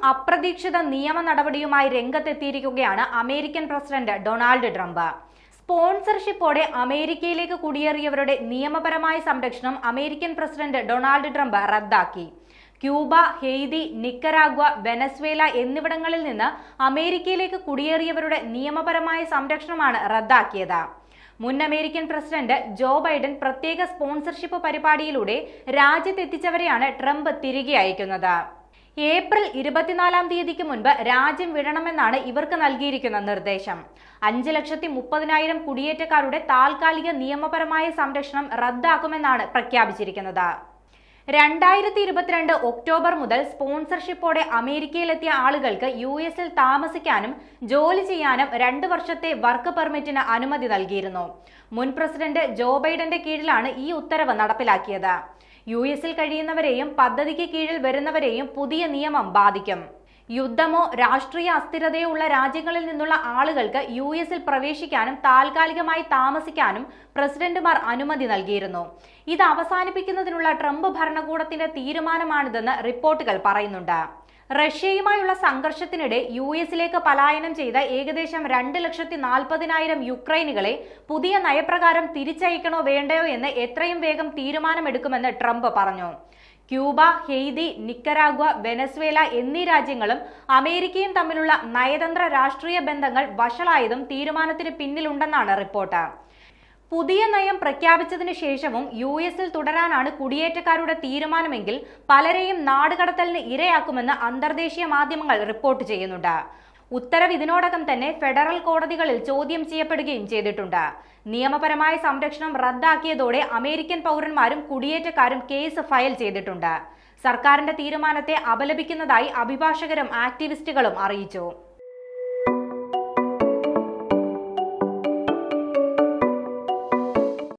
അപ്രതീക്ഷിത നിയമ നടപടിയുമായി രംഗത്തെത്തിയിരിക്കുകയാണ് അമേരിക്കൻ പ്രസിഡന്റ് ഡൊണാൾഡ് ട്രംപ്. സ്പോൺസർഷിപ്പോടെ അമേരിക്കയിലേക്ക് കുടിയേറിയവരുടെ നിയമപരമായ സംരക്ഷണം അമേരിക്കൻ പ്രസിഡന്റ് ഡൊണാൾഡ് ട്രംപ് റദ്ദാക്കി. ക്യൂബ, ഹെയ്തി, നിക്കരാഗ്വ, വെനസ്വേല എന്നിവിടങ്ങളിൽ നിന്ന് അമേരിക്കയിലേക്ക് കുടിയേറിയവരുടെ നിയമപരമായ സംരക്ഷണമാണ് റദ്ദാക്കിയത്. മുൻ അമേരിക്കൻ പ്രസിഡന്റ് ജോ ബൈഡൻ പ്രത്യേക സ്പോൺസർഷിപ്പ് പരിപാടിയിലൂടെ രാജ്യത്തെത്തിച്ചവരെയാണ് ട്രംപ് തിരികെ അയക്കുന്നത്. ഏപ്രിൽ 24-ാം തീയതിക്ക് മുൻപ് രാജ്യം വിടണമെന്നാണ് ഇവർക്ക് നൽകിയിരിക്കുന്ന നിർദ്ദേശം. 5,30,000 കുടിയേറ്റക്കാരുടെ താൽക്കാലിക നിയമപരമായ സംരക്ഷണം റദ്ദാക്കുമെന്നാണ് പ്രഖ്യാപിച്ചിരിക്കുന്നത്. 2022 ഒക്ടോബർ മുതൽ സ്പോൺസർഷിപ്പോടെ അമേരിക്കയിലെത്തിയ ആളുകൾക്ക് US-ൽ താമസിക്കാനും ജോലി ചെയ്യാനും 2 വർഷത്തെ വർക്ക് പെർമിറ്റിന് അനുമതി നൽകിയിരുന്നു. മുൻ പ്രസിഡന്റ് ജോ ബൈഡന്റെ കീഴിലാണ് ഈ ഉത്തരവ് നടപ്പിലാക്കിയത്. US-ൽ കഴിയുന്നവരെയും പദ്ധതിക്ക് കീഴിൽ വരുന്നവരെയും പുതിയ നിയമം ബാധിക്കും. യുദ്ധമോ രാഷ്ട്രീയ അസ്ഥിരതയോ ഉള്ള രാജ്യങ്ങളിൽ നിന്നുള്ള ആളുകൾക്ക് US-ൽ പ്രവേശിക്കാനും താൽക്കാലികമായി താമസിക്കാനും പ്രസിഡന്റുമാർ അനുമതി നൽകിയിരുന്നു. ഇത് അവസാനിപ്പിക്കുന്നതിനുള്ള ട്രംപ് ഭരണകൂടത്തിന്റെ തീരുമാനമാണിതെന്ന് റിപ്പോർട്ടുകൾ പറയുന്നുണ്ട്. റഷ്യയുമായുള്ള സംഘർഷത്തിനിടെ US-ലേക്ക് പലായനം ചെയ്ത ഏകദേശം 2,40,000 യുക്രൈനുകളെ പുതിയ നയപ്രകാരം തിരിച്ചയക്കണോ വേണ്ടയോ എന്ന് എത്രയും വേഗം തീരുമാനമെടുക്കുമെന്ന് ട്രംപ് പറഞ്ഞു. ക്യൂബ, ഹെയ്തി, നിക്കരാഗ്വ, വെനസ്വേല എന്നീ രാജ്യങ്ങളും അമേരിക്കയും തമ്മിലുള്ള നയതന്ത്ര രാഷ്ട്രീയ ബന്ധങ്ങൾ വഷളായതും തീരുമാനത്തിന് പിന്നിലുണ്ടെന്നാണ് റിപ്പോർട്ട്. പുതിയ നയം പ്രഖ്യാപിച്ചതിനു ശേഷവും US-ൽ തുടരാനാണ് കുടിയേറ്റക്കാരുടെ തീരുമാനമെങ്കിൽ പലരെയും നാടുകടത്തലിന് ഇരയാക്കുമെന്ന് അന്തർദേശീയ മാധ്യമങ്ങൾ റിപ്പോർട്ട് ചെയ്യുന്നുണ്ട്. ഉത്തരവ് ഇതിനോടകം തന്നെ ഫെഡറൽ കോടതികളിൽ ചോദ്യം ചെയ്യപ്പെടുകയും ചെയ്തിട്ടുണ്ട്. നിയമപരമായ സംരക്ഷണം റദ്ദാക്കിയതോടെ അമേരിക്കൻ പൗരന്മാരും കുടിയേറ്റക്കാരും കേസ് ഫയൽ ചെയ്തിട്ടുണ്ട്. സർക്കാരിന്റെ തീരുമാനത്തെ അപലപിക്കുന്നതായി അഭിഭാഷകരും ആക്ടിവിസ്റ്റുകളും അറിയിച്ചു.